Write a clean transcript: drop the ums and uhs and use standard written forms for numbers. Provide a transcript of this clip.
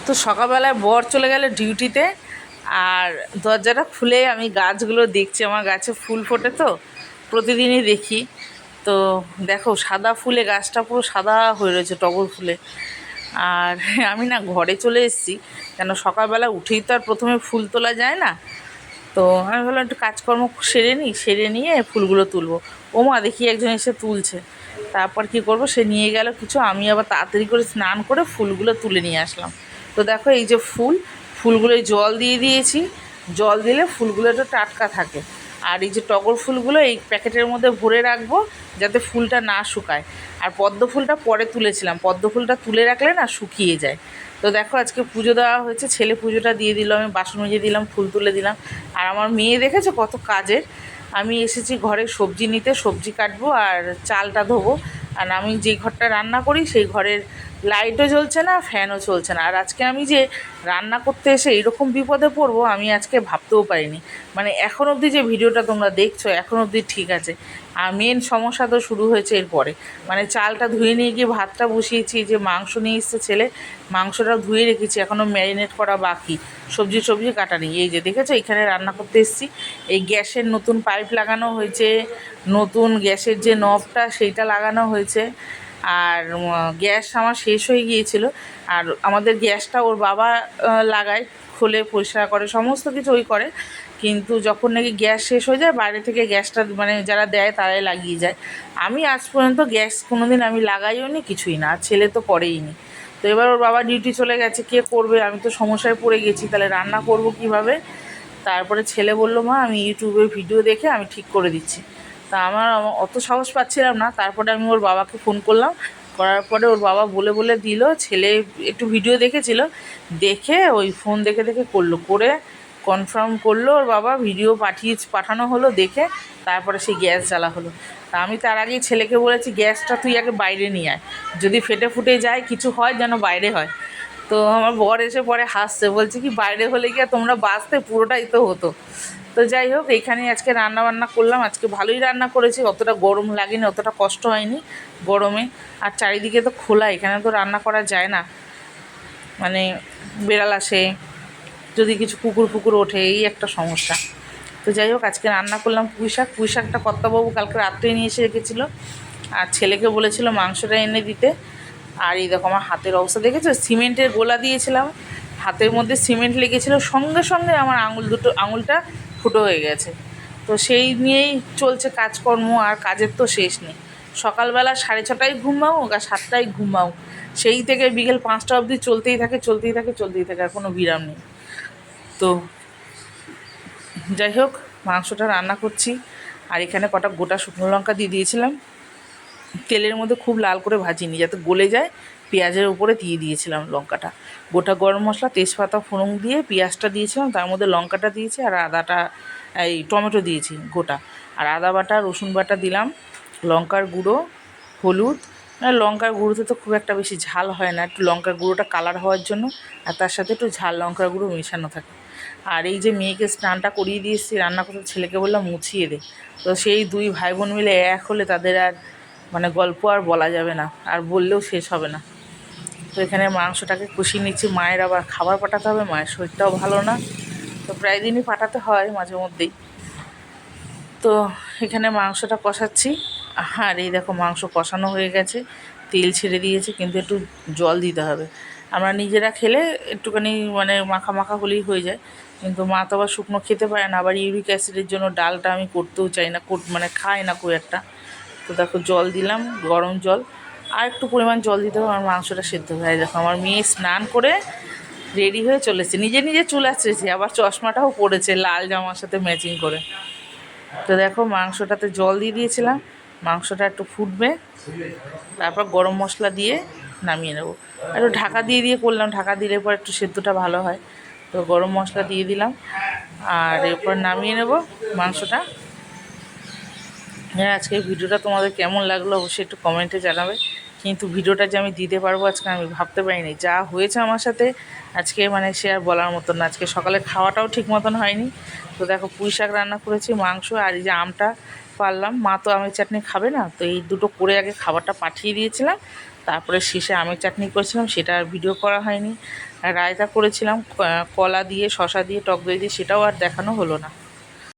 তো সকালবেলায় বর চলে গেল ডিউটিতে, আর দরজাটা খুলে আমি গাছগুলো দেখছি। আমার গাছে ফুল ফোটে তো প্রতিদিনই দেখি। তো দেখো সাদা ফুলে গাছটা পুরো সাদা হয়ে রয়েছে টগর ফুলে। আর আমি না ঘরে চলে এসেছি, কেন সকালবেলা উঠেই তো আর প্রথমে ফুল তোলা যায় না। তো আমি ভাবলাম একটু কাজকর্ম সেরে নিই, সেরে নিয়ে ফুলগুলো তুলবো। ও মা, দেখি একজন এসে তুলছে। তারপর কি করব, সে নিয়ে গেল কিছু, আমি আবার তাড়াতাড়ি করে স্নান করে ফুলগুলো তুলে নিয়ে আসলাম। তো দেখো এই যে ফুলগুলোয় জল দিয়ে দিয়েছি। জল দিলে ফুলগুলো একটু টাটকা থাকে। আর এই যে টগর ফুলগুলো এই প্যাকেটের মধ্যে ভরে রাখবো, যাতে ফুলটা না শুকায়। আর পদ্ম ফুলটা পরে তুলেছিলাম, পদ্ম ফুলটা তুলে রাখলে না শুকিয়ে যায়। তো দেখো আজকে পুজো দেওয়া হয়েছে, ছেলে পুজোটা দিয়ে দিল, আমি বাসন মেজে দিলাম, ফুল তুলে দিলাম। আর আমার মেয়ে দেখেছো কত কাজের। আমি এসেছি ঘরে সবজি নিতে, সবজি কাটবো আর চালটা ধোবো। আর আমি যেই ঘরটা রান্না করি সেই ঘরের লাইটও জ্বলছে না, ফ্যানও চলছে না। আর আজকে আমি যে রান্না করতে এসে এরকম বিপদে পড়বো আমি আজকে ভাবতেও পারিনি। মানে এখন অবধি যে ভিডিওটা তোমরা দেখছো এখন অবধি ঠিক আছে, আর মেন সমস্যা তো শুরু হয়েছে এরপরে। মানে চালটা ধুয়ে নিয়ে গিয়ে ভাতটা বসিয়েছি, যে মাংস নিয়ে এসছে ছেলে, মাংসটাও ধুয়ে রেখেছি, এখনও ম্যারিনেট করা বাকি, সবজি কাটা নেই। এই যে দেখেছো এখানে রান্না করতে এসেছি। এই গ্যাসের নতুন পাইপ লাগানো হয়েছে, নতুন গ্যাসের যে নবটা সেইটা লাগানো হয়েছে। আর গ্যাস আমার শেষ হয়ে গিয়েছিল। আর আমাদের গ্যাসটা ওর বাবা লাগায়, খোলে, পরিষ্কার করে, সমস্ত কিছু ওই করে। কিন্তু যখন নাকি গ্যাস শেষ হয়ে যায় বাইরে থেকে গ্যাসটা মানে যারা দেয় তারাই লাগিয়ে যায়। আমি আজ পর্যন্ত গ্যাস কোনো দিন আমি লাগাইও নি, কিছুই না, আর ছেলে তো করেই নি। তো এবার ওর বাবা ডিউটি চলে গেছে, কে করবে, আমি তো সমস্যায় পড়ে গেছি, তাহলে রান্না করব কিভাবে। তারপরে ছেলে বলল, মা আমি ইউটিউবে ভিডিও দেখে আমি ঠিক করে দিচ্ছি। তা আমার অত সাহস পাচ্ছিলাম না। তারপরে আমি ওর বাবাকে ফোন করলাম, করার পরে ওর বাবা বলে বলে দিল। ছেলে একটু ভিডিও দেখেছিল, দেখে ওই ফোন দেখে দেখে করলো, করে কনফার্ম করলো ওর বাবা, ভিডিও পাঠানো হলো, দেখে তারপরে সেই গ্যাস জ্বালা হলো। তা আমি তার আগেই ছেলেকে বলেছি, গ্যাসটা তুই আগে বাইরে নিয়ে আয়, যদি ফেটে ফুটে যায় কিছু হয় যেন বাইরে হয়। তো আমার বর এসে পরে হাসছে, বলছে কি বাইরে হলে কি আর তোমরা বাঁচতে, পুরোটাই তো হতো। তো যাই হোক, এইখানে আজকে রান্না বান্না করলাম। আজকে ভালোই রান্না করেছি, অতটা গরম লাগেনি, অতটা কষ্ট হয়নি গরমে। আর চারিদিকে তো খোলা, এখানে তো রান্না করা যায় না, মানে বেড়াল আসে, যদি কিছু কুকুর ওঠে, এই একটা সমস্যা। তো যাই হোক, আজকে রান্না করলাম পুঁইশাকটা কর্তাবাবু কালকে রাত্রে নিয়ে এসে রেখেছিলো, আর ছেলেকে বলেছিল মাংসটা এনে দিতে। আর এই দেখো আমার হাতের অবস্থা দেখেছো, সিমেন্টের গোলা দিয়েছিলাম, হাতের মধ্যে সিমেন্ট লেগেছিলো, সঙ্গে সঙ্গে আমার আঙুলটা ফুটো হয়ে গেছে। তো সেই নিয়েই চলছে কাজকর্ম, আর কাজের তো শেষ নেই। সকালবেলা 6:30টায় ঘুমাও আর 7টায় ঘুমাও, সেই থেকে বিকেল 5টা অবধি চলতেই থাকে, আর কোনো বিরাম নেই। তো যাই হোক, মাংসটা রান্না করছি। আর এখানে কটা গোটা শুকনো লঙ্কা দিয়ে দিয়েছিলাম, তেলের মধ্যে খুব লাল করে ভাজিনি, যাতে গলে যায়, পেঁয়াজের উপরে দিয়ে দিয়েছিলাম লঙ্কাটা। গোটা গরম মশলা, তেজপাতা, ফোড়ন দিয়ে পেঁয়াজটা দিয়েছিলাম, তার মধ্যে লঙ্কাটা দিয়েছি, আর এই টমেটো দিয়েছি গোটা। আর আদা বাটা, রসুন বাটা দিলাম, লঙ্কার গুঁড়ো, হলুদ। লঙ্কার গুঁড়োতে তো খুব একটা বেশি ঝাল হয় না, একটু লঙ্কার গুঁড়োটা কালার হওয়ার জন্য, আর তার সাথে একটু ঝাল লঙ্কার গুঁড়ো মেশানো থাকে। আর এই যে মেয়েকে স্নানটা করিয়ে দিয়েছি, রান্না করতে ছেলেকে বললাম মুছিয়ে দে। তো সেই দুই ভাই বোন মিলে এক হলে তাদের আর মানে গল্প আর বলা যাবে না, আর বললেও শেষ হবে না। তো এখানে মাংসটাকে কষিয়ে নিচ্ছি, মায়ের আবার খাবার পাঠাতে হবে, মায়ের শরীরটাও ভালো না, তো প্রায় দিনই পাঠাতে হয় মাঝে মধ্যেই। তো এখানে মাংসটা কষাচ্ছি। আর এই দেখো মাংস কষানো হয়ে গেছে, তেল ছেড়ে দিয়েছে, কিন্তু একটু জল দিতে হবে। আমরা নিজেরা খেলে একটুখানি মানে মাখা মাখা হলেই হয়ে যায়, কিন্তু মা তো আবার শুকনো খেতে পারে না, আবার ইউরিক অ্যাসিডের জন্য ডালটা আমি করতেও চাই না, মানে খায় না খুব একটা। তো দেখো জল দিলাম, গরম জল, আর একটু পরিমাণ জল দিতে হবে, আমার মাংসটা সেদ্ধ হয়ে। দেখো আমার মেয়ে স্নান করে রেডি হয়ে চলেছে, নিজে নিজে চুল আসছে, আবার চশমাটাও পরেছে লাল জামার সাথে ম্যাচিং করে। তো দেখো মাংসটাতে জল দিয়ে দিয়েছিলাম, মাংসটা একটু ফুটবে, তারপর গরম মশলা দিয়ে নামিয়ে নেব। একটু ঢাকা দিয়ে করলাম, ঢাকা দিলে পর একটু সেদ্ধটা ভালো হয়। তো গরম মশলা দিয়ে দিলাম, আর এরপর নামিয়ে নেব মাংসটা। হ্যাঁ, আজকে ভিডিওটা তোমাদের কেমন লাগলো অবশ্যই একটু কমেন্টে জানাবে। কিন্তু ভিডিওটা যে আমি দিতে পারবো আজকে আমি ভাবতে পারিনি, যা হয়েছে আমার সাথে আজকে, মানে সে আর বলার মতন না। আজকে সকালে খাওয়াটাও ঠিক মতন হয়নি। তো দেখো পুঁইশাক রান্না করেছি, মাংস, আর এই যে আমটা পারলাম, মা তো আমের চাটনি খাবে না, তো এই দুটো করে আগে খাবারটা পাঠিয়ে দিয়েছিলাম, তারপরে শেষে আমের চাটনি করেছিলাম, সেটা আর ভিডিও করা হয়নি। আর রায়তা করেছিলাম কলা দিয়ে, শসা দিয়ে, টক দই দিয়ে, সেটাও আর দেখানো হলো না।